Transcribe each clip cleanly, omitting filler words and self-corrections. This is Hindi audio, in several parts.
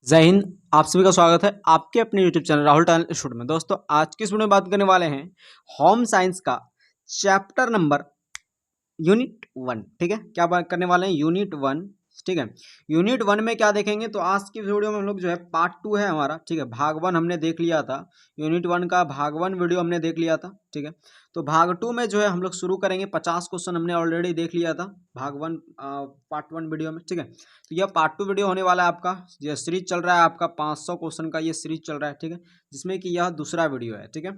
जय हिंद। आप सभी का स्वागत है आपके अपने YouTube channel Rahul talent institute में। दोस्तों आज की इस वीडियो में बात करने वाले हैं होम साइंस का चैप्टर नंबर यूनिट 1। ठीक है, क्या बात करने वाले हैं? यूनिट 1। ठीक है, यूनिट 1 में क्या देखेंगे तो आज की वीडियो में हम लोग जो है पार्ट 2 है हमारा। ठीक है, भाग 1 हमने देख लिया था, यूनिट 1 का भाग 1 वीडियो हमने देख लिया था। ठीक है, तो भाग 2 में जो है हम लोग शुरू करेंगे। 50 क्वेश्चन हमने ऑलरेडी देख लिया था भाग 1 पार्ट 1 वीडियो में। ठीक है, तो यह पार्ट 2 वीडियो होने वाला है आपका। यह सीरीज चल रहा है आपका 500 क्वेश्चन का, ये सीरीज चल रहा है। ठीक है, जिसमें कि यह दूसरा वीडियो है। ठीक है,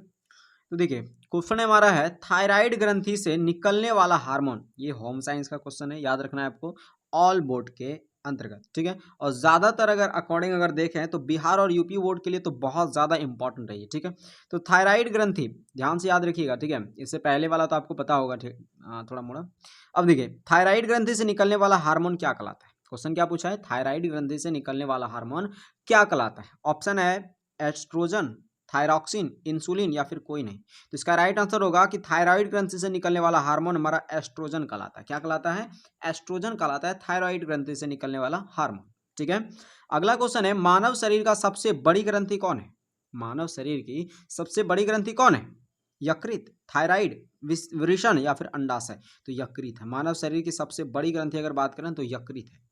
तो देखिए क्वेश्चन हमारा है थायराइड ग्रंथि से निकलने वाला हार्मोन। ये होम साइंस का क्वेश्चन है, याद रखना है आपको, ऑल बोर्ड के अंतर्गत। ठीक है, और ज्यादातर अगर अकॉर्डिंग अगर देखें तो बिहार और यूपी बोर्ड के लिए तो बहुत ज्यादा इंपॉर्टेंट है ये। ठीक है, तो थायराइड ग्रंथि ध्यान से याद रखिएगा। ठीक है, इससे पहले वाला तो आपको पता होगा। ठीक, थोड़ा मोड़ा। अब देखिए थायराइड ग्रंथि से निकलने वाला हार्मोन क्या कहलाता है। क्वेश्चन क्या पूछा है, थायराइड ग्रंथि से निकलने वाला हार्मोन क्या कहलाता है। ऑप्शन है एस्ट्रोजन, थायरॉक्सिन, इंसुलिन या फिर कोई नहीं। तो इसका राइट आंसर होगा कि थायराइड ग्रंथि से निकलने वाला हार्मोन हमारा एस्ट्रोजन कहलाता है। क्या कहलाता है? एस्ट्रोजन कहलाता है थायराइड ग्रंथि से निकलने वाला हार्मोन। ठीक है, अगला क्वेश्चन है मानव शरीर का सबसे बड़ी ग्रंथि कौन है। मानव शरीर की सबसे बड़ी ग्रंथि कौन है? यकृत, थायराइड, वृषण या फिर अंडाशय। तो यकृत है मानव शरीर की सबसे बड़ी ग्रंथि। अगर बात करें तो यकृत है।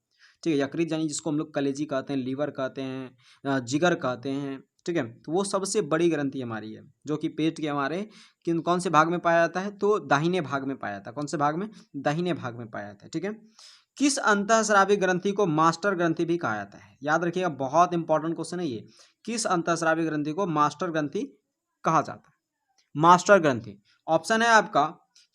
ठीक है, यकृत यानी जिसको हम लोग कलेजी कहते हैं, लीवर कहते हैं, जिगर कहते हैं। ठीक है, तो वो सबसे बड़ी ग्रंथि हमारी है, जो कि पेट के हमारे किन कौन से भाग में पाया जाता है तो दाहिने भाग में पाया जाता है। कौन से भाग में? दाहिने भाग में पाया जाता है। ठीक है, किस अंतःस्रावी ग्रंथि को मास्टर ग्रंथि भी कहा जाता है? याद रखिएगा, बहुत इंपॉर्टेंट क्वेश्चन है ये। किस अंतःस्रावी ग्रंथि को मास्टर ग्रंथि कहा जाता है? मास्टर ग्रंथि। ऑप्शन है आपका,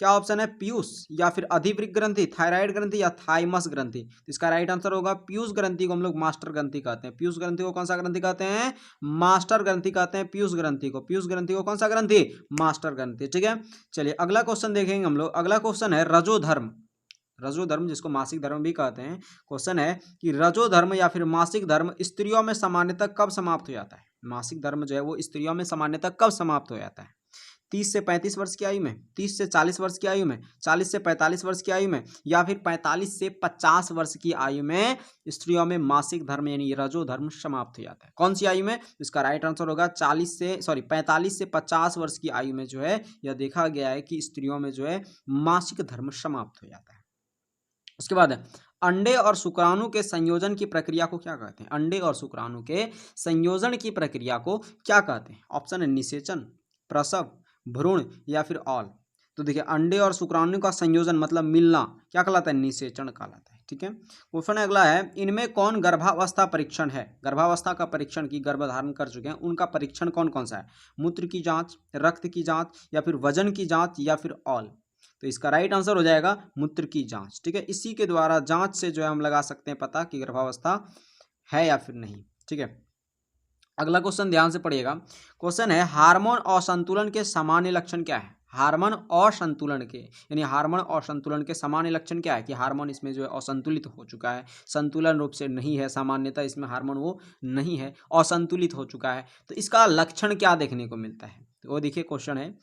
क्या ऑप्शन है? पीयूष या फिर अधिवृक्क ग्रंथि, थायराइड ग्रंथि या थाइमस ग्रंथि। तो इसका राइट आंसर होगा पीयूष ग्रंथि को हम लोग मास्टर ग्रंथि कहते हैं। पीयूष ग्रंथि को कौन सा ग्रंथि कहते हैं? मास्टर ग्रंथि कहते हैं पीयूष ग्रंथि को। पीयूष ग्रंथि को कौन सा ग्रंथि? मास्टर ग्रंथि। ठीक है, चलिए अगला क्वेश्चन देखेंगे हम लोग। अगला क्वेश्चन है रजोधर्म। रजोधर्म जिसको मासिक धर्म भी कहते हैं। क्वेश्चन है कि रजोधर्म या फिर मासिक धर्म स्त्रियों में सामान्यतः कब समाप्त हो जाता है। मासिक धर्म जो है वो स्त्रियों में सामान्यतः कब समाप्त हो जाता है? 30 से 35 वर्ष की आयु में, 30 से 40 वर्ष की आयु में, 40 से 45 वर्ष की आयु में, या फिर 45 से 50 वर्ष की आयु में स्त्रियों में मासिक धर्म यानी रजो धर्म समाप्त हो जाता है। कौन सी आयु में? इसका राइट आंसर होगा 45 से 50 वर्ष की आयु में जो है यह देखा गया है कि स्त्रियों में जो है मासिक धर्म समाप्त हो जाता है। उसके बाद अंडे और शुक्राणु के संयोजन की प्रक्रिया को क्या कहते हैं? अंडे और शुक्राणु के संयोजन की प्रक्रिया को क्या कहते हैं? ऑप्शन है निषेचन, प्रसव, भ्रूण या फिर ऑल। तो देखिए अंडे और शुक्राणु का संयोजन मतलब मिलना क्या कहलाता है? निषेचन कहलाता है। ठीक है, क्वेश्चन अगला है इनमें कौन गर्भावस्था परीक्षण है? गर्भावस्था का परीक्षण की गर्भ धारण कर चुके हैं उनका परीक्षण कौन कौन सा है? मूत्र की जांच, रक्त की जांच या फिर वजन की जांच या फिर ऑल। तो इसका राइट आंसर हो जाएगा मूत्र की जांच। ठीक है, इसी के द्वारा जांच से जो है हम लगा सकते हैं पता कि गर्भावस्था है या फिर नहीं। ठीक है, अगला क्वेश्चन ध्यान से पढ़िएगा। क्वेश्चन है हार्मोन असंतुलन के सामान्य लक्षण क्या है? हार्मोन असंतुलन के यानी हार्मोन असंतुलन के सामान्य लक्षण क्या है? कि हार्मोन इसमें जो है असंतुलित हो चुका है, संतुलन रूप से नहीं है, सामान्यतः इसमें हार्मोन वो नहीं है, असंतुलित हो चुका है। तो इसका लक्षण क्या देखने को मिलता है? तो वो देखिए क्वेश्चन है,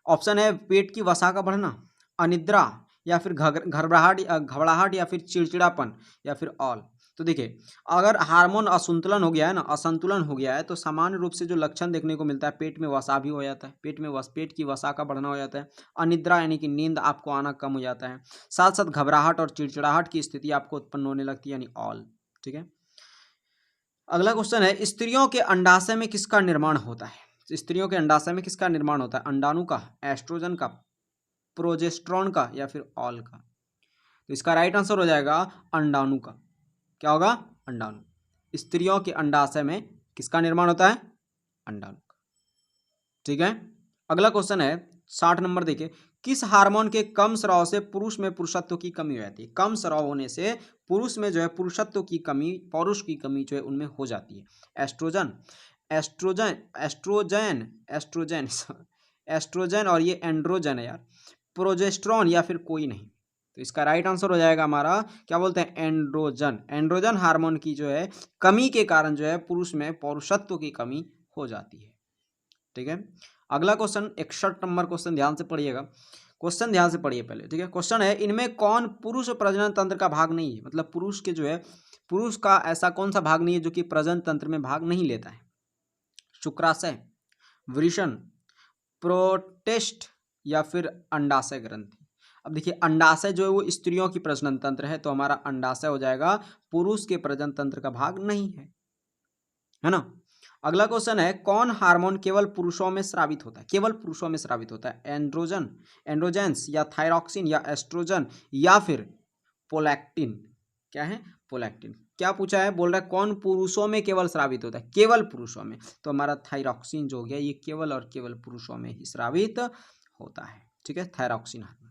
ऑप्शन है पेट की वसा का बढ़ना, अनिद्रा या फिर घबराहट या फिर चिड़चिड़ापन या फिर ऑल। तो देखिए अगर हार्मोन असंतुलन हो गया है ना, असंतुलन हो गया है तो सामान्य रूप से जो लक्षण देखने को मिलता है पेट में वसा भी हो जाता है, पेट की वसा का बढ़ना हो जाता है, अनिद्रा यानी कि नींद आपको आना कम हो जाता है, साथ साथ घबराहट और चिड़चिड़ाहट की स्थिति आपको उत्पन्न होने लगती है यानी ऑल। ठीक है, अगला क्वेश्चन है स्त्रियों के अंडाशय में किसका निर्माण होता है? स्त्रियों के अंडाशय में किसका निर्माण होता है? अंडाणु का, एस्ट्रोजन का, प्रोजेस्ट्रॉन का या फिर ऑल का। तो इसका राइट आंसर हो जाएगा अंडाणु का। क्या होगा? अंडाणु। स्त्रियों के अंडाशय में किसका निर्माण होता है? अंडाणु का। ठीक है, अगला क्वेश्चन है 60 नंबर देखिए, किस हार्मोन के कम स्राव से पुरुष में पुरुषत्व की कमी हो जाती है? कम स्राव होने से पुरुष में जो है पुरुषत्व की कमी, पौरुष की कमी जो है उनमें हो जाती है। Oestrogen, oestrogen oestrogen oestrogen oestrogen और ये एंड्रोजन है यार, प्रोजेस्ट्रॉन या फिर कोई नहीं। तो इसका राइट आंसर हो जाएगा हमारा क्या बोलते हैं? एंड्रोजन। एंड्रोजन हार्मोन की जो है कमी के कारण जो है पुरुष में पौरुषत्व की कमी हो जाती है। ठीक है, अगला क्वेश्चन 61 नंबर क्वेश्चन ध्यान से पढ़िएगा। क्वेश्चन ध्यान से पढ़िए पहले। ठीक है, क्वेश्चन है इनमें कौन पुरुष प्रजनन तंत्र का भाग नहीं है? मतलब पुरुष के जो है पुरुष का ऐसा कौन सा भाग नहीं है जो कि प्रजनन तंत्र में भाग नहीं लेता है? शुक्राशय, वृषण, प्रोटेस्ट या फिर अंडाशय ग्रंथि। अब देखिए अंडाशय जो है वो स्त्रियों की प्रजनन तंत्र है, तो हमारा अंडाशय हो जाएगा, पुरुष के प्रजनन तंत्र का भाग नहीं है ना। अगला क्वेश्चन है, कौन हार्मोन केवल पुरुषों में स्रावित होता है? केवल पुरुषों में स्रावित होता है? एंड्रोजन, एंड्रोजेंस या थायरॉक्सिन या एस्ट्रोजन या फिर प्रोलैक्टिन? क्या है? प्रोलैक्टिन। क्या पूछा है? बोल रहा है कौन पुरुषों में केवल स्रावित होता है? केवल पुरुषों में। तो हमारा थायरॉक्सिन जो हो गया ये केवल और केवल पुरुषों में ही स्रावित होता है, ठीक है, थायरॉक्सिन हार्मोन।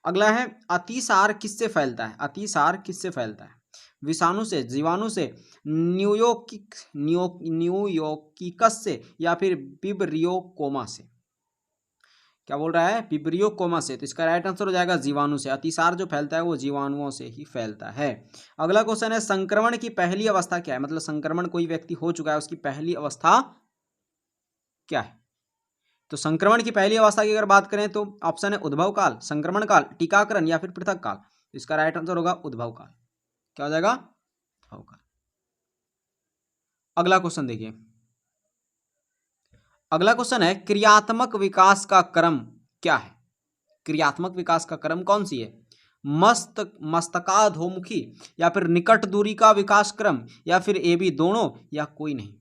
अगला है, अतिसार किससे फैलता है? अतिसार किससे फैलता है? विषाणु से, जीवाणु से, न्यूयोर्किकस से या फिर विब्रियो कोमा से? क्या बोल रहा है? विब्रियो कोमा से। तो इसका राइट आंसर हो जाएगा जीवाणु से। अतिसार जो फैलता है वो जीवाणुओं से ही फैलता है। अगला क्वेश्चन है, संक्रमण की पहली अवस्था क्या है? मतलब संक्रमण कोई व्यक्ति हो चुका है, उसकी पहली अवस्था क्या है? तो संक्रमण की पहली अवस्था की अगर बात करें तो ऑप्शन है उद्भव काल, संक्रमण काल, टीकाकरण या फिर पृथक काल। इसका राइट आंसर होगा उद्भव काल। क्या हो जाएगा? उद्भव काल। अगला क्वेश्चन देखिए, अगला क्वेश्चन है, क्रियात्मक विकास का क्रम क्या है? क्रियात्मक विकास का क्रम कौन सी है? मस्तकाधोमुखी या फिर निकट दूरी का विकास क्रम या फिर ए बी दोनों या कोई नहीं?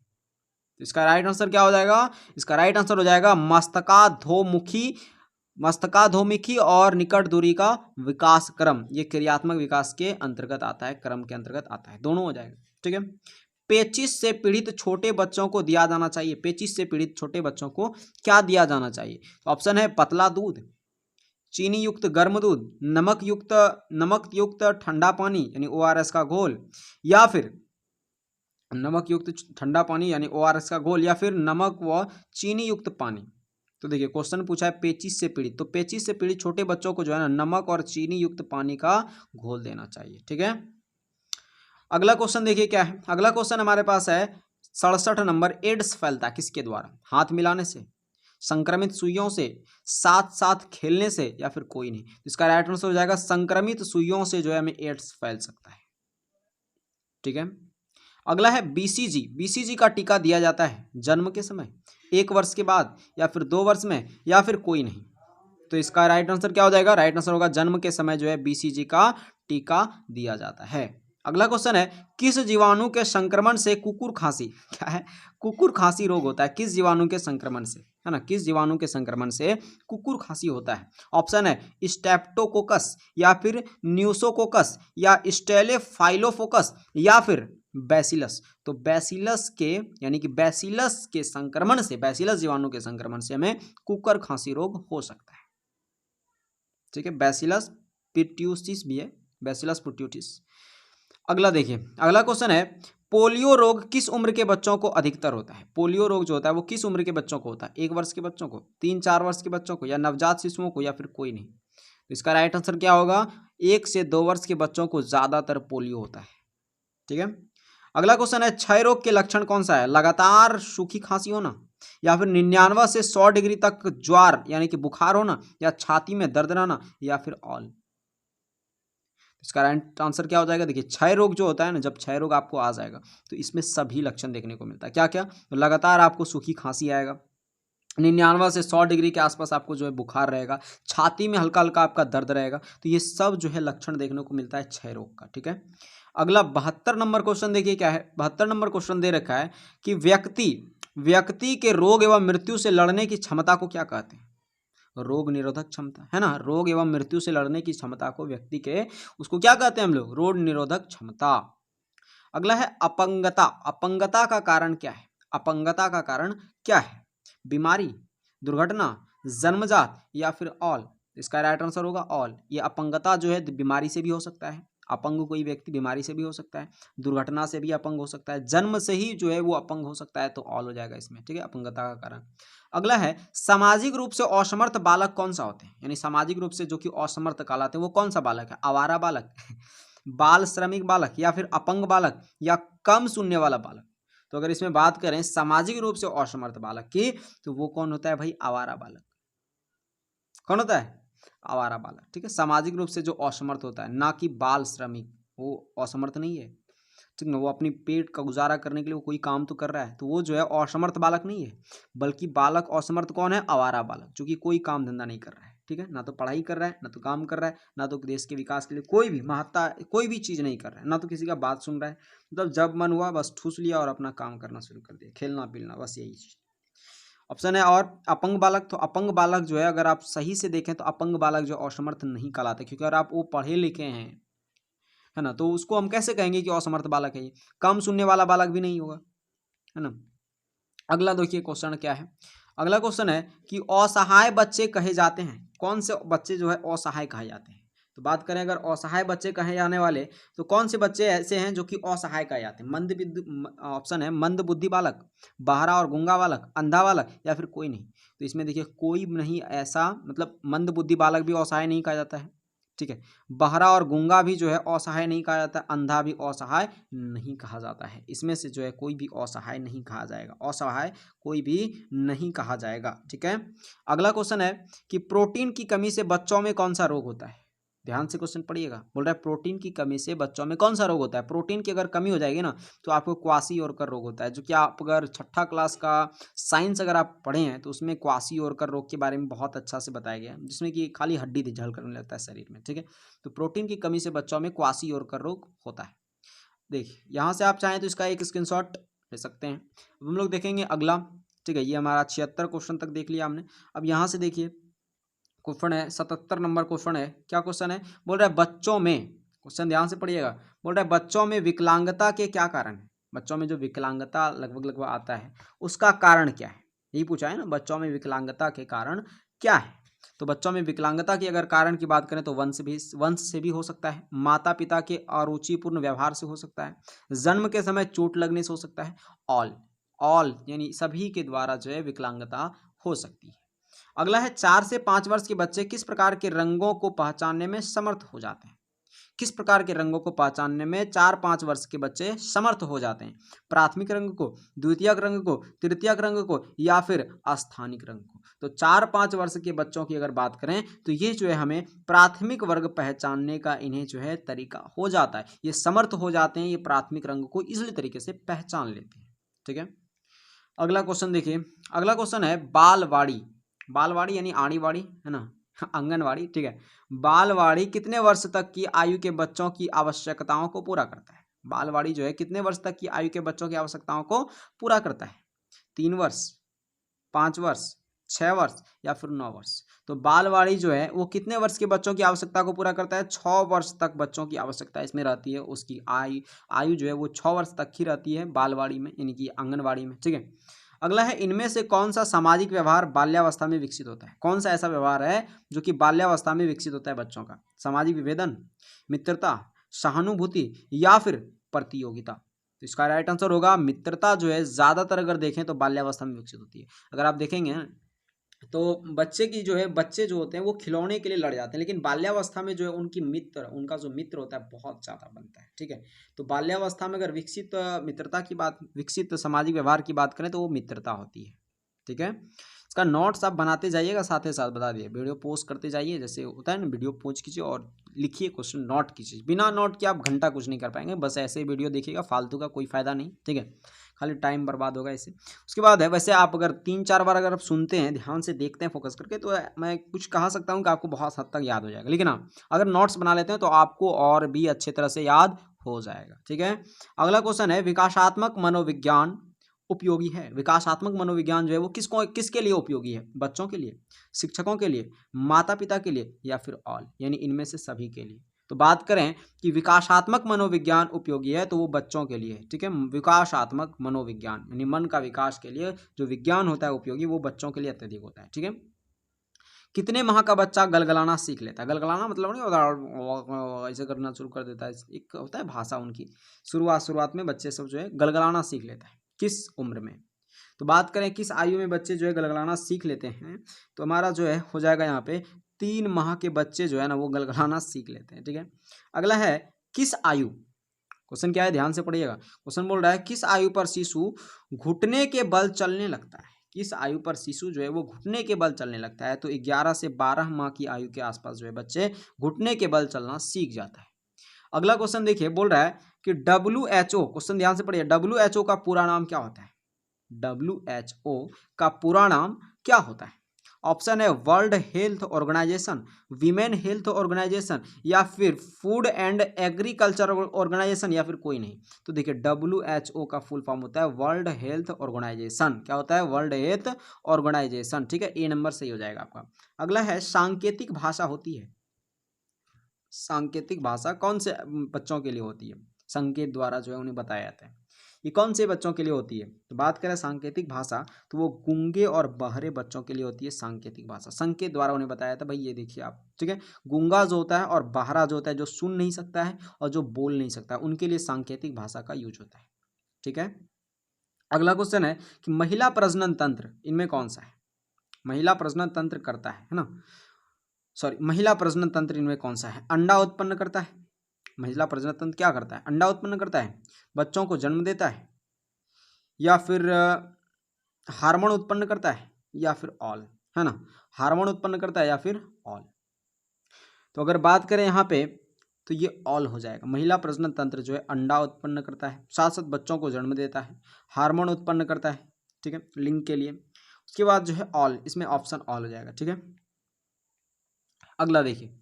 इसका राइट आंसर क्या हो जाएगा? इसका राइट आंसर हो जाएगा मस्तकाधोमुखी और निकट दूरी का विकास क्रम। ये क्रियात्मक विकास के अंतर्गत आता है, क्रम के अंतर्गत आता है, दोनों हो जाएगा, ठीक है। पेचिश से पीड़ित छोटे बच्चों को दिया जाना चाहिए, पेचिश से पीड़ित छोटे बच्चों को क्या दिया जाना चाहिए? ऑप्शन है पतला दूध, चीनी युक्त गर्म दूध, नमक युक्त ठंडा पानी यानी ओआरएस का घोल, या फिर नमक युक्त ठंडा पानी यानी ओआरएस का घोल, या फिर नमक व चीनी युक्त पानी। तो देखिए क्वेश्चन पूछा है पेचिश से पीड़ित, तो पेचिश से पीड़ित छोटे बच्चों को जो है ना नमक और चीनी युक्त पानी का घोल देना चाहिए, ठीक है। अगला क्वेश्चन देखिए क्या है। अगला क्वेश्चन हमारे पास है 67 नंबर, एड्स फैलता किसके द्वारा? हाथ मिलाने से, संक्रमित सुइयों से, साथ साथ खेलने से या फिर कोई नहीं? इसका राइट आंसर हो जाएगा संक्रमित सुइयों से जो है हमें एड्स फैल सकता है, ठीक है। अगला है बीसीजी, बीसीजी का टीका दिया जाता है जन्म के समय, 1 वर्ष के बाद या फिर 2 वर्ष में या फिर कोई नहीं? तो इसका राइट आंसर क्या हो जाएगा? राइट आंसर होगा जन्म के समय जो है बीसीजी का टीका दिया जाता है। अगला क्वेश्चन है, किस जीवाणु के संक्रमण से कुकुर खांसी, क्या है, कुकुर खांसी रोग होता है? किस जीवाणु के संक्रमण से, है ना, किस जीवाणु के संक्रमण से कुकुर खांसी होता है? ऑप्शन है स्टेप्टोकोकस या फिर न्यूसोकोकस या स्टेलेफाइलोफोकस या फिर बैसिलस। तो बैसिलस के यानी कि बैसिलस के संक्रमण से, बैसिलस जीवाणु के संक्रमण से हमें कुकर खांसी रोग हो सकता है, ठीक है। बैसिलस पिट्यूटिस भी है, बैसिलस पिट्यूटिस। अगला देखिए, अगला क्वेश्चन है, पोलियो रोग किस उम्र के बच्चों को अधिकतर होता है? पोलियो रोग जो होता है वो किस उम्र के बच्चों को होता है? 1 वर्ष के बच्चों को, 3-4 वर्ष के बच्चों को, या नवजात शिशुओं को, या फिर कोई नहीं? तो इसका राइट आंसर क्या होगा? 1 से 2 वर्ष के बच्चों को ज्यादातर पोलियो होता है, ठीक है। अगला क्वेश्चन है, क्षय रोग के लक्षण कौन सा है? लगातार सूखी खांसी होना, या फिर 99 से 100 डिग्री तक ज्वार यानी कि बुखार होना, या छाती में दर्द रहना, या फिर ऑल? इसका राइट आंसर क्या हो जाएगा? देखिए क्षय रोग जो होता है ना, जब क्षय रोग आपको आ जाएगा तो इसमें सभी लक्षण देखने को मिलता है। क्या क्या? तो लगातार आपको सूखी खांसी आएगा, 99 से 100 डिग्री के आसपास आपको जो है बुखार रहेगा, छाती में हल्का हल्का आपका दर्द रहेगा। तो ये सब जो है लक्षण देखने को मिलता है क्षय रोग का, ठीक है। अगला 72 नंबर क्वेश्चन देखिए क्या है। 72 नंबर क्वेश्चन दे रखा है कि व्यक्ति के रोग एवं मृत्यु से लड़ने की क्षमता को क्या कहते हैं? रोग निरोधक क्षमता, है ना, रोग एवं मृत्यु से लड़ने की क्षमता को व्यक्ति के, उसको क्या कहते हैं हम लोग? रोग निरोधक क्षमता। अगला है अपंगता, अपंगता का कारण क्या है? अपंगता का कारण क्या है? बीमारी, दुर्घटना, जन्मजात या फिर ऑल? इसका राइट आंसर होगा ऑल। ये अपंगता जो है बीमारी से भी हो सकता है, अपंग कोई व्यक्ति बीमारी से भी हो सकता है, दुर्घटना से भी अपंग हो सकता है, जन्म से ही जो है वो अपंग हो सकता है, तो ऑल हो जाएगा इसमें, ठीक है, अपंगता का कारण। अगला है सामाजिक रूप से असमर्थ बालक कौन सा होते हैं? यानी सामाजिक रूप से जो कि असमर्थ कहलाते हैं वो कौन सा बालक है? आवारा बालक, बाल श्रमिक बालक, या फिर अपंग बालक, या कम सुनने वाला बालक? तो अगर इसमें बात करें सामाजिक रूप से असमर्थ बालक की, तो वो कौन होता है भाई? आवारा बालक। कौन होता है? आवारा बालक, ठीक है। सामाजिक रूप से जो असमर्थ होता है, ना कि बाल श्रमिक, वो असमर्थ नहीं है। ठीक ना, वो अपनी पेट का गुजारा करने के लिए वो कोई काम तो कर रहा है, तो वो जो है असमर्थ बालक नहीं है, बल्कि बालक असमर्थ कौन है? आवारा बालक, जो कि कोई काम धंधा नहीं कर रहा है। ठीक है, ना तो पढ़ाई कर रहा है, ना तो काम कर रहा है, ना तो देश के विकास के लिए कोई भी महत्ता कोई भी चीज़ नहीं कर रहा है, ना तो किसी का बात सुन रहा है। मतलब जब मन हुआ बस ठूस लिया और अपना काम करना शुरू कर दिया, खेलना पीलना, बस यही चीज़। ऑप्शन है और अपंग बालक, तो अपंग बालक जो है अगर आप सही से देखें तो अपंग बालक जो असमर्थ नहीं कहलाते, क्योंकि अगर आप वो पढ़े लिखे हैं, है ना, तो उसको हम कैसे कहेंगे कि असमर्थ बालक है ये? कम सुनने वाला बालक भी नहीं होगा, है ना। अगला देखिए क्वेश्चन क्या है। अगला क्वेश्चन है कि असहाय बच्चे कहे जाते हैं, कौन से बच्चे जो है असहाय कहे जाते हैं? तो बात करें अगर असहाय बच्चे कहे जाने वाले, तो कौन से बच्चे ऐसे हैं जो कि असहाय कहे जाते हैं? ऑप्शन है मंद बुद्धि बालक, बहरा और गूंगा बालक, अंधा बालक, या फिर कोई नहीं। तो इसमें देखिए कोई नहीं ऐसा, मतलब मंद बुद्धि बालक भी असहाय नहीं कहा जाता है, ठीक है। बहरा और गूंगा भी जो है असहाय नहीं कहा जाता, अंधा भी असहाय नहीं कहा जाता है। इसमें से जो है कोई भी असहाय नहीं कहा जाएगा, असहाय कोई भी नहीं कहा जाएगा, ठीक है। अगला क्वेश्चन है कि प्रोटीन की कमी से बच्चों में कौन सा रोग होता है? ध्यान से क्वेश्चन पढ़िएगा। बोल रहा है प्रोटीन की कमी से बच्चों में कौन सा रोग होता है? प्रोटीन की अगर कमी हो जाएगी ना, तो आपको क्वाशीओरकर रोग होता है, जो कि आप अगर छठा क्लास का साइंस अगर आप पढ़े हैं तो उसमें क्वाशीओरकर रोग के बारे में बहुत अच्छा से बताया गया है, जिसमें कि खाली हड्डी झल करने लगता है शरीर में, ठीक है। तो प्रोटीन की कमी से बच्चों में क्वाशीओरकर रोग होता है। देखिए यहाँ से आप चाहें तो इसका एक स्क्रीनशॉट ले सकते हैं। अब हम लोग देखेंगे अगला, ठीक है। ये हमारा 76 क्वेश्चन तक देख लिया हमने। अब यहाँ से देखिए क्वेश्चन है 77 नंबर क्वेश्चन है। क्या क्वेश्चन है? बोल रहा है बच्चों में, क्वेश्चन ध्यान से पढ़िएगा, बोल रहा है बच्चों में विकलांगता के क्या कारण है? बच्चों में जो विकलांगता लगभग आता है उसका कारण क्या है? यही पूछा है ना, बच्चों में विकलांगता के कारण क्या है? तो बच्चों में विकलांगता की अगर कारण की बात करें तो वंश से भी हो सकता है, माता पिता के अरुचिपूर्ण व्यवहार से हो सकता है, जन्म के समय चोट लगने से हो सकता है, ऑल यानी सभी के द्वारा जो है विकलांगता हो सकती है। अगला है 4 से 5 वर्ष के बच्चे किस प्रकार के रंगों को पहचानने में समर्थ हो जाते हैं? किस प्रकार के रंगों को पहचानने में 4-5 वर्ष के बच्चे समर्थ हो जाते हैं? प्राथमिक रंग को, द्वितीयक रंग को, तृतीयक रंग को, या फिर स्थानिक रंग को? तो 4-5 वर्ष के बच्चों की अगर बात करें तो ये जो है हमें प्राथमिक वर्ग पहचानने का इन्हें जो है तरीका हो जाता है, ये समर्थ हो जाते हैं, ये प्राथमिक रंग को इजली तरीके से पहचान लेते हैं, ठीक है। अगला क्वेश्चन देखिए। अगला क्वेश्चन है बालवाड़ी, बालवाड़ी यानी आड़ीवाड़ी, है ना, आंगनवाड़ी, ठीक है। बालवाड़ी कितने वर्ष तक की आयु के बच्चों की आवश्यकताओं को पूरा करता है? बालवाड़ी जो है कितने वर्ष तक की आयु के बच्चों की आवश्यकताओं को पूरा करता है? 3 वर्ष, 5 वर्ष, 6 वर्ष, या फिर 9 वर्ष? तो बालवाड़ी जो है वो कितने वर्ष के बच्चों की आवश्यकता को पूरा करता है? 6 वर्ष तक बच्चों की आवश्यकता इसमें रहती है। उसकी आयु जो है वो 6 वर्ष तक ही रहती है बालवाड़ी में, यानी कि आंगनवाड़ी में, ठीक है। अगला है इनमें से कौन सा सामाजिक व्यवहार बाल्यावस्था में विकसित होता है? कौन सा ऐसा व्यवहार है जो कि बाल्यावस्था में विकसित होता है बच्चों का? सामाजिक विभेदन, मित्रता, सहानुभूति, या फिर प्रतियोगिता? तो इसका राइट आंसर होगा मित्रता जो है ज्यादातर अगर देखें तो बाल्यावस्था में विकसित होती है। अगर आप देखेंगे ना तो बच्चे जो होते हैं वो खिलौने के लिए लड़ जाते हैं, लेकिन बाल्यावस्था में जो है उनका जो मित्र होता है बहुत ज़्यादा बनता है, ठीक है। तो बाल्यावस्था में अगर विकसित मित्रता की बात, विकसित सामाजिक व्यवहार की बात करें तो वो मित्रता होती है, ठीक है। इसका नोट्स आप बनाते जाइएगा, साथ ही साथ बता दिए वीडियो पोस्ट करते जाइए, जैसे होता है ना, वीडियो पोस्ट कीजिए और लिखिए क्वेश्चन, नोट कीजिए। बिना नोट के आप घंटा कुछ नहीं कर पाएंगे, बस ऐसे ही वीडियो देखिएगा, फालतू का कोई फायदा नहीं, ठीक है, खाली टाइम बर्बाद होगा इससे। उसके बाद है, वैसे आप अगर 3-4 बार अगर आप सुनते हैं, ध्यान से देखते हैं फोकस करके, तो मैं कुछ कहा सकता हूँ कि आपको बहुत हद तक याद हो जाएगा। लेकिन हाँ, अगर नोट्स बना लेते हैं तो आपको और भी अच्छे तरह से याद हो जाएगा, ठीक है। अगला क्वेश्चन है विकासात्मक मनोविज्ञान उपयोगी है? विकासात्मक मनोविज्ञान जो है वो किसके लिए उपयोगी है? बच्चों के लिए, शिक्षकों के लिए, माता पिता के लिए, या फिर ऑल यानी इनमें से सभी के लिए? तो बात करें कि विकासात्मक मनोविज्ञान उपयोगी है तो वो बच्चों के लिए है, ठीक है। विकासात्मक मनोविज्ञान यानी मन का विकास के लिए जो विज्ञान होता है उपयोगी, वो बच्चों के लिए अत्यधिक होता है, ठीक है। कितने माह का बच्चा गलगलाना सीख लेता है? गलगलाना मतलब नहीं होता ऐसे करना शुरू कर देता है, एक होता है भाषा उनकी, शुरुआत में बच्चे सब जो है गलगलाना सीख लेता है, किस उम्र में? तो बात करें किस आयु में बच्चे जो है गलगलाना सीख लेते हैं, तो हमारा जो है हो जाएगा यहाँ पे 3 माह के बच्चे जो है ना वो गलगलाना सीख लेते हैं, ठीक है। अगला है किस आयु, क्वेश्चन क्या है ध्यान से पढ़िएगा। क्वेश्चन बोल रहा है किस आयु पर शिशु घुटने के बल चलने लगता है? किस आयु पर शिशु जो है वो घुटने के बल चलने लगता है? तो 11 से 12 माह की आयु के आसपास जो है बच्चे घुटने के बल चलना सीख जाता है। अगला क्वेश्चन देखिए, बोल रहा है कि WHO, क्वेश्चन ध्यान से पढ़िए, WHO का पूरा नाम क्या होता है? WHO का पूरा नाम क्या होता है? ऑप्शन है world health organisation, women health organisation, या फिर फूड एंड एग्रीकल्चर ऑर्गेनाइजेशन, या फिर कोई नहीं। तो देखिए WHO का फुल फॉर्म होता है वर्ल्ड हेल्थ ऑर्गेनाइजेशन। क्या होता है? World health organization. ठीक है, ए नंबर सही हो जाएगा आपका। अगला है सांकेतिक भाषा होती है। सांकेतिक भाषा कौन से बच्चों के लिए होती है? संकेत द्वारा जो है उन्हें बताया जाता है। ये कौन से बच्चों के लिए होती है? तो बात करें सांकेतिक भाषा, तो वो गूंगे और बहरे बच्चों के लिए होती है सांकेतिक भाषा। संकेत द्वारा उन्हें बताया जाता है। भाई ये देखिए आप, ठीक है, गूंगा जो होता है और बहरा जो होता है, जो सुन नहीं सकता है और जो बोल नहीं सकता है, उनके लिए सांकेतिक भाषा का यूज होता है। ठीक है, अगला क्वेश्चन है कि महिला प्रजनन तंत्र इनमें कौन सा है? महिला प्रजनन तंत्र करता है ना, सॉरी, महिला प्रजनन तंत्र इनमें कौन सा है? अंडा उत्पन्न करता है। महिला प्रजनन तंत्र क्या करता है? अंडा उत्पन्न करता है, बच्चों को जन्म देता है, या फिर हार्मोन उत्पन्न करता है, या फिर ऑल, है ना, हार्मोन उत्पन्न करता है या फिर ऑल। तो अगर बात करें यहाँ पे तो ये ऑल हो जाएगा। महिला प्रजनन तंत्र जो है अंडा उत्पन्न करता है, साथ साथ बच्चों को जन्म देता है, हार्मोन उत्पन्न करता है, ठीक है, लिंग के लिए। उसके बाद जो है ऑल, इसमें ऑप्शन ऑल हो जाएगा। ठीक है, अगला देखिए,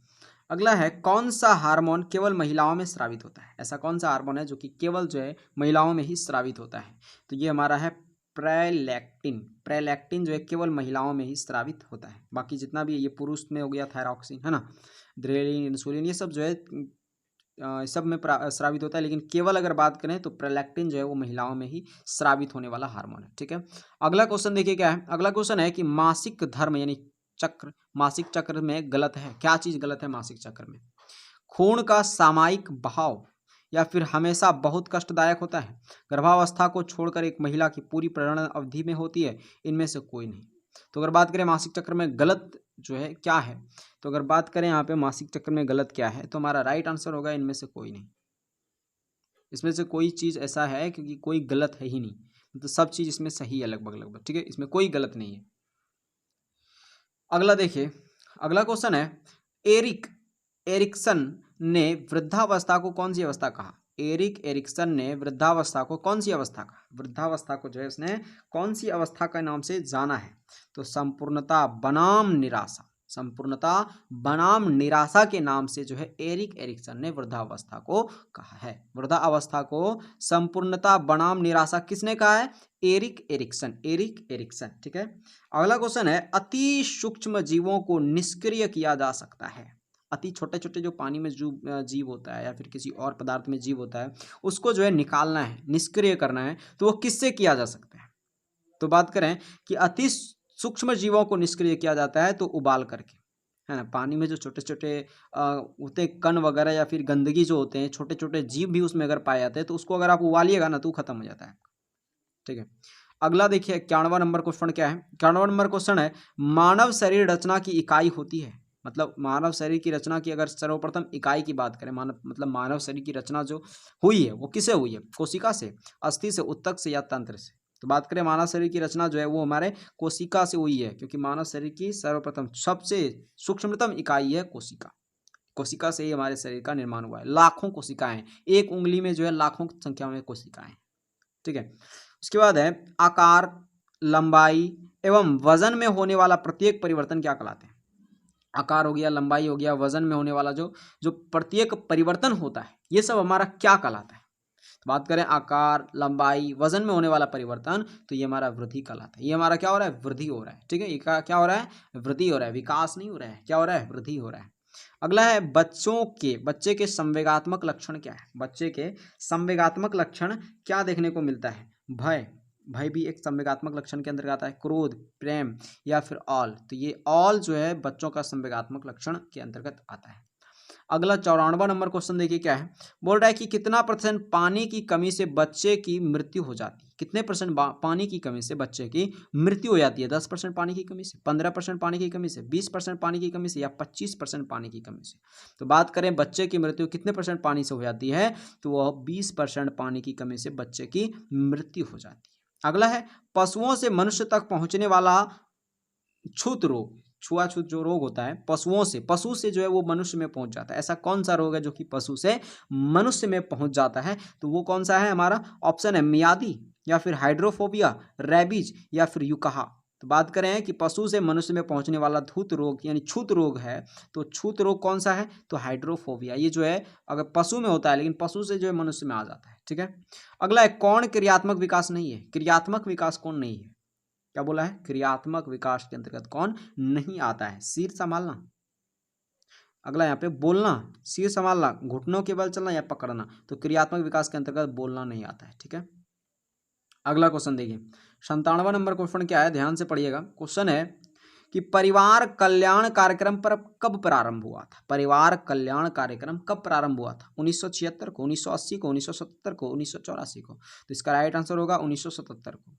अगला है कौन सा हार्मोन केवल महिलाओं में स्रावित होता है? ऐसा कौन सा हार्मोन है जो कि केवल जो है महिलाओं में ही स्रावित होता है? तो ये हमारा है प्रेलैक्टिन। प्रेलैक्टिन जो है केवल महिलाओं में ही स्रावित होता है। बाकी जितना भी ये पुरुष में हो गया थायरॉक्सिन, है ना, ड्रेलिन, इंसुलिन, ये सब जो है सब में स्रावित होता है, लेकिन केवल अगर बात करें तो प्रोलैक्टिन जो है वो महिलाओं में ही स्रावित होने वाला हार्मोन है। ठीक है, अगला क्वेश्चन देखिए क्या है। अगला क्वेश्चन है कि मासिक धर्म यानी चक्र, मासिक चक्र में गलत है, क्या चीज गलत है मासिक चक्र में? खून का सामयिक बहाव, या फिर हमेशा बहुत कष्टदायक होता है, गर्भावस्था को छोड़कर एक महिला की पूरी प्रजनन अवधि में होती है, इनमें से कोई नहीं। तो अगर बात करें मासिक चक्र में गलत जो है क्या है, तो अगर बात करें यहाँ पे मासिक चक्र में गलत क्या है, तो हमारा राइट आंसर होगा इनमें से कोई नहीं। इसमें से कोई चीज ऐसा है क्योंकि कोई गलत है ही नहीं, तो सब चीज इसमें सही है लगभग लगभग। ठीक है, इसमें कोई गलत नहीं है। अगला देखिए, अगला क्वेश्चन है एरिक एरिक्सन ने वृद्धावस्था को कौन सी अवस्था कहा? एरिक एरिक्सन ने वृद्धावस्था को कौन सी अवस्था कहा? वृद्धावस्था को जो है उसने कौन सी अवस्था के नाम से जाना है? तो संपूर्णता बनाम निराशा, संपूर्णता बनाम निराशा के नाम से जो है एरिक एरिक्सन ने वृद्धावस्था को कहा है। वृद्धावस्था को संपूर्णता बनाम निराशा किसने कहा है? Erik Erikson, Erik Erikson. ठीक है, अगला क्वेश्चन है अति सूक्ष्म जीवों को निष्क्रिय किया जा सकता है। अति छोटे छोटे जो पानी में जीव होता है या फिर किसी और पदार्थ में जीव होता है, उसको जो है निकालना है, निष्क्रिय करना है, तो वो किससे किया जा सकता है? तो बात करें कि अति सूक्ष्म जीवों को निष्क्रिय किया जाता है तो उबाल करके, है ना, पानी में जो छोटे छोटे होते हैं कण वगैरह या फिर गंदगी जो होते हैं, छोटे छोटे जीव भी उसमें अगर पाए जाते हैं, तो उसको अगर आप उबालिएगा ना तो खत्म हो जाता है। ठीक है, अगला देखिए 91 नंबर क्वेश्चन क्या है। 91 नंबर क्वेश्चन है मानव शरीर रचना की इकाई होती है, मतलब मानव शरीर की रचना की अगर सर्वप्रथम इकाई की बात करें, मानव मतलब मानव शरीर की रचना जो हुई है वो किससे हुई है? कोशिका से, अस्थि से, उत्तक से, या तंत्र से? तो बात करें मानव शरीर की रचना जो है वो हमारे कोशिका से हुई है, क्योंकि मानव शरीर की सर्वप्रथम सबसे सूक्ष्मतम इकाई है कोशिका। कोशिका से ही हमारे शरीर का निर्माण हुआ है। लाखों कोशिकाएं, एक उंगली में जो है लाखों संख्या में कोशिकाएं। ठीक है, उसके बाद है आकार, लंबाई एवं वजन में होने वाला प्रत्येक परिवर्तन क्या कहलाते हैं? आकार हो गया, लंबाई हो गया, वजन में होने वाला जो जो प्रत्येक परिवर्तन होता है, ये सब हमारा क्या कहलाता है? तो बात करें आकार, लंबाई, वजन में होने वाला परिवर्तन, तो ये हमारा वृद्धि कहलाता है। ये हमारा क्या हो रहा है? वृद्धि हो रहा है। ठीक है, ये क्या हो रहा है? वृद्धि हो रहा है, विकास नहीं हो रहा है। क्या हो रहा है? वृद्धि हो रहा है। अगला है बच्चे के संवेगात्मक लक्षण क्या है? बच्चे के संवेगात्मक लक्षण क्या देखने को मिलता है? भय, भय भी एक संवेगात्मक लक्षण के अंतर्गत आता है। क्रोध, प्रेम, या फिर ऑल, तो ये ऑल जो है बच्चों का संवेगात्मक लक्षण के अंतर्गत आता है। अगला 94 नंबर क्वेश्चन देखिए क्या है। बोल रहा है कि कितना % पानी की कमी से बच्चे की मृत्यु हो जाती है? कितने % पानी की कमी से बच्चे की मृत्यु हो जाती है? 10% पानी की कमी से, 15% पानी की कमी से, 20% पानी की कमी से, या 25% पानी की कमी से? तो बात करें बच्चे की मृत्यु कितने % पानी से हो जाती है, तो वह 20% पानी की कमी से बच्चे की मृत्यु हो जाती है। अगला है पशुओं से मनुष्य तक पहुंचने वाला छूत रोग। छुआछूत जो रोग होता है पशुओं से, पशु से जो है वो मनुष्य में पहुंच जाता है। ऐसा कौन सा रोग है जो कि पशु से मनुष्य में पहुंच जाता है? तो वो कौन सा है हमारा? ऑप्शन है मियादी, या फिर हाइड्रोफोबिया, रेबीज, या फिर युकाहा। तो बात करें कि पशु से मनुष्य में पहुंचने वाला धूत रोग यानी छूत रोग है, तो छूत रोग कौन सा है? तो हाइड्रोफोबिया। ये जो है अगर पशु में होता है, लेकिन पशु से जो है मनुष्य में आ जाता है। ठीक है। अगला है कौन क्रियात्मक विकास नहीं है? क्रियात्मक विकास कौन नहीं है? क्या बोला है? क्रियात्मक विकास के अंतर्गत कौन नहीं आता है? सिर संभालना। अगला यहाँ पे बोलना, सिर संभालना, घुटनों के बल चलना या पकड़ना। तो क्रियात्मक विकास के अंतर्गत बोलना नहीं आता है। ठीक है। अगला क्वेश्चन देखिए, 97वां नंबर क्वेश्चन क्या है, ध्यान से पढ़िएगा। क्वेश्चन है कि परिवार कल्याण कार्यक्रम पर कब प्रारंभ हुआ था? परिवार कल्याण कार्यक्रम कब प्रारंभ हुआ था? 1976 को, 1980 को, 1977 को, 1984 को। तो इसका राइट आंसर होगा 1977 को।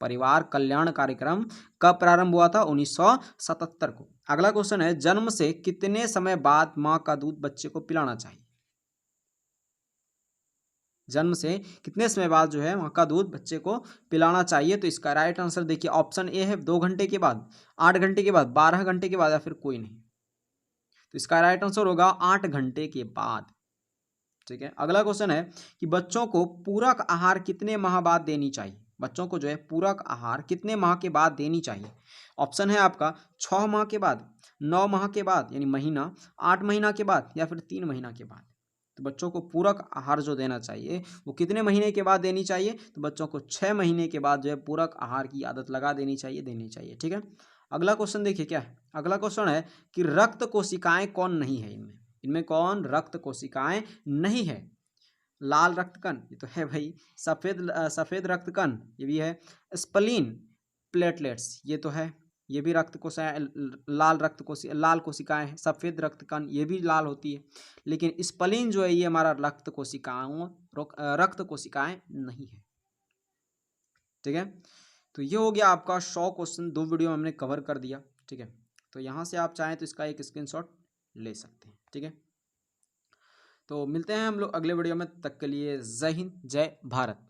परिवार कल्याण कार्यक्रम कब प्रारंभ हुआ था? 1977 को। अगला क्वेश्चन है, जन्म से कितने समय बाद मां का दूध बच्चे को पिलाना चाहिए? जन्म से कितने समय बाद जो है मां का दूध बच्चे को पिलाना चाहिए? तो इसका राइट आंसर देखिए, ऑप्शन ए है 2 घंटे के बाद, 8 घंटे के बाद, 12 घंटे के बाद, या फिर कोई नहीं। तो इसका राइट आंसर होगा 8 घंटे के बाद। ठीक है। अगला क्वेश्चन है कि बच्चों को पूरक आहार कितने माह बाद देनी चाहिए? बच्चों को जो है पूरक आहार कितने माह के बाद देनी चाहिए? ऑप्शन है आपका 6 माह के बाद, 9 माह के बाद यानी महीना, 8 महीना के बाद, या फिर 3 महीना के बाद। तो बच्चों को पूरक आहार जो देना चाहिए वो कितने महीने के बाद देनी चाहिए? तो बच्चों को 6 महीने के बाद जो है पूरक आहार की आदत लगा देनी चाहिए, देनी चाहिए। ठीक है। अगला क्वेश्चन देखिए क्या है। अगला क्वेश्चन है कि रक्त कोशिकाएं कौन नहीं है इनमें? इनमें कौन रक्त कोशिकाएं नहीं है? लाल रक्तकण, ये तो है भाई। सफेद रक्तकण, ये भी है। स्प्लीन, प्लेटलेट्स, ये तो है। ये भी रक्त कोशिकाएं, लाल कोशिकाएं हैं। सफेद रक्तकण, ये भी लाल होती है। लेकिन स्प्लीन जो है ये हमारा रक्त कोशिकाएं नहीं है। ठीक है। तो ये हो गया आपका 100 क्वेश्चन, 2 वीडियो में हमने कवर कर दिया। ठीक है। तो यहाँ से आप चाहें तो इसका एक स्क्रीनशॉट ले सकते हैं। ठीक है। तो मिलते हैं हम लोग अगले वीडियो में, तब तक के लिए जय हिंद, जय भारत।